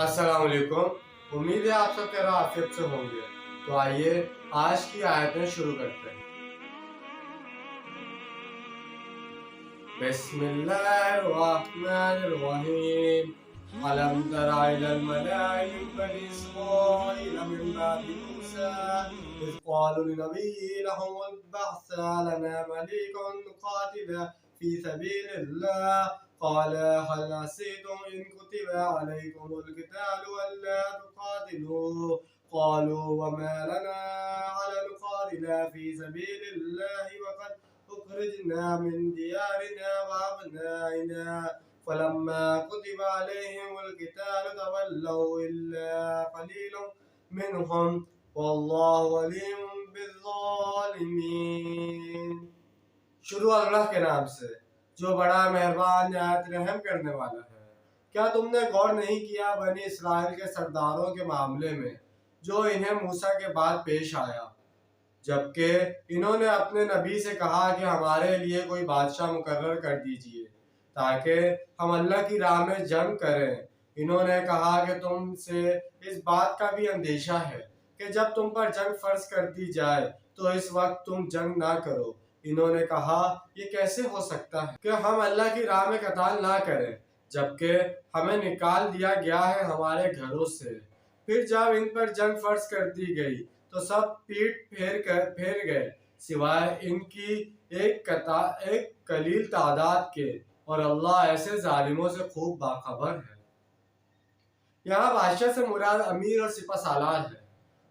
السلام علیکم، امید ہے آپ سب خیر عافیت سے ہوں گے۔ تو آئیے آج کی آیتیں شروع کرتے ہیں۔ بسم اللہ الرحمن الرحیم۔ ألم تر إلى الملأ من بني إسرائيل من بعد موسى إذ قالوا لنبي لهم ابعث لنا ملكا نقاتل في سبيل الله قال هل عسيتم إن كتب عليكم القتال ألا تقاتلوا قالوا وما لنا ألا نقاتل في سبيل الله وقد أخرجنا من ديارنا وأبنائنا فلما كتب عليهم القتال تولوا إلا قليل منهم والله عليم بالظالمين۔ شروع اللہ کے نام سے جو بڑا مہربان نہایت رحم کرنے والا ہے۔ کیا تم نے غور نہیں کیا بنی اسرائیل کے سرداروں کے معاملے میں جو انہیں موسیٰ کے بعد پیش آیا، جبکہ انہوں نے اپنے نبی سے کہا کہ ہمارے لیے کوئی بادشاہ مقرر کر دیجئے تاکہ ہم اللہ کی راہ میں جنگ کریں۔ انہوں نے کہا کہ تم سے اس بات کا بھی اندیشہ ہے کہ جب تم پر جنگ فرض کر دی جائے تو اس وقت تم جنگ نہ کرو۔ انہوں نے کہا یہ کیسے ہو سکتا ہے کہ ہم اللہ کی راہ میں قتال نہ کریں جبکہ ہمیں نکال دیا گیا ہے ہمارے گھروں سے۔ پھر جب ان پر جنگ فرض کر دی گئی تو سب پیٹ پھیر گئے سوائے ان کی ایک قلیل تعداد کے، اور اللہ ایسے ظالموں سے خوب باخبر ہے۔ یہاں بادشاہ سے مراد امیر اور سپہ سالار ہے۔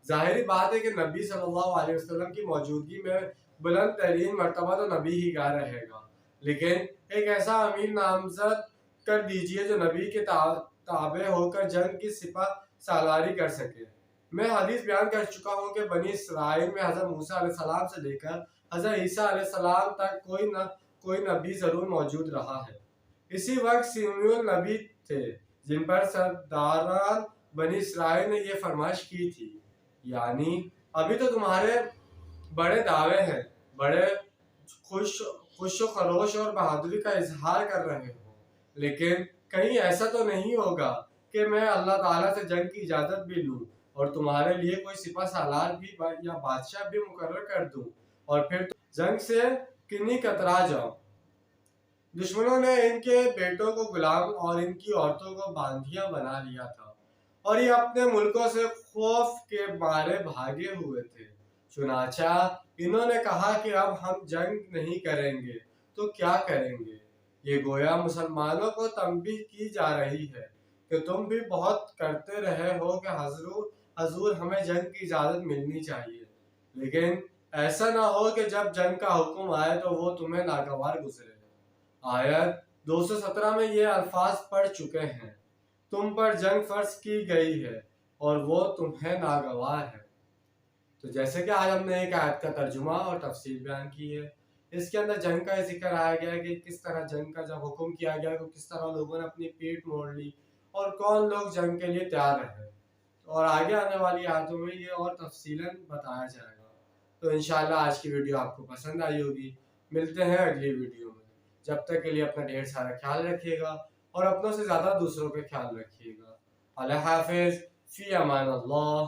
ظاہری بات ہے کہ نبی صلی اللہ علیہ وسلم کی موجودگی میں بلند ترین مرتبہ تو نبی ہی کا رہے گا، لیکن ایک ایسا امیر نامزد کر دیجئے جو نبی کے تابع ہو کر جنگ کی سپہ سالاری کر سکے۔ میں حدیث بیان کر چکا ہوں کہ بنی اسرائیل میں حضرت موسیٰ علیہ السلام سے لے کر حضرت عیسیٰ علیہ السلام تک کوئی نہ کوئی نبی ضرور موجود رہا ہے۔ اسی وقت سمیون نبی تھے جن پر سرداران بنی اسرائیل نے یہ فرمائش کی تھی، یعنی ابھی تو تمہارے بڑے دعوے ہیں، بڑے خوش و خروش اور بہادری کا اظہار کر رہے ہو، لیکن کہیں ایسا تو نہیں ہوگا کہ میں اللہ تعالیٰ سے جنگ کی اجازت بھی لوں اور تمہارے لیے کوئی سپہ سالار بھی یا بادشاہ بھی مقرر کر دوں اور پھر جنگ سے کنی کترا جاؤ۔ دشمنوں نے ان کے بیٹوں کو غلام اور ان کی عورتوں کو باندیاں بنا لیا تھا اور یہ اپنے ملکوں سے خوف کے مارے بھاگے ہوئے تھے۔ چنانچہ انہوں نے کہا کہ اب ہم جنگ نہیں کریں گے تو کیا کریں گے؟ یہ گویا مسلمانوں کو تنبیہ کی جا رہی ہے کہ تم بھی بہت کرتے رہے ہو کہ حضور ہمیں جنگ کی اجازت ملنی چاہیے، لیکن ایسا نہ ہو کہ جب جنگ کا حکم آئے تو وہ تمہیں ناگوار گزرے۔ آیت 217 میں یہ الفاظ پڑھ چکے ہیں، تم پر جنگ فرض کی گئی ہے اور وہ تمہیں ناگوار ہے۔ تو جیسے کہ آج ہم نے ایک آیت کا ترجمہ اور تفسیر بیان کی ہے، اس کے اندر جنگ کا ذکر آیا گیا کہ کس طرح جنگ کا جب حکم کیا گیا تو کس طرح لوگوں نے اپنی پیٹ موڑ لی اور کون لوگ جنگ کے لیے تیار رہے، اور آگے آنے والی آیتوں میں یہ اور تفصیلاً بتایا جائے گا۔ تو انشاءاللہ آج کی ویڈیو آپ کو پسند آئی ہوگی۔ ملتے ہیں اگلی ویڈیو میں، جب تک کے لیے اپنا ڈھیر سارا خیال رکھیے گا اور اپنوں سے زیادہ دوسروں پہ خیال رکھیے گا۔ اللہ حافظ، فی امان اللہ۔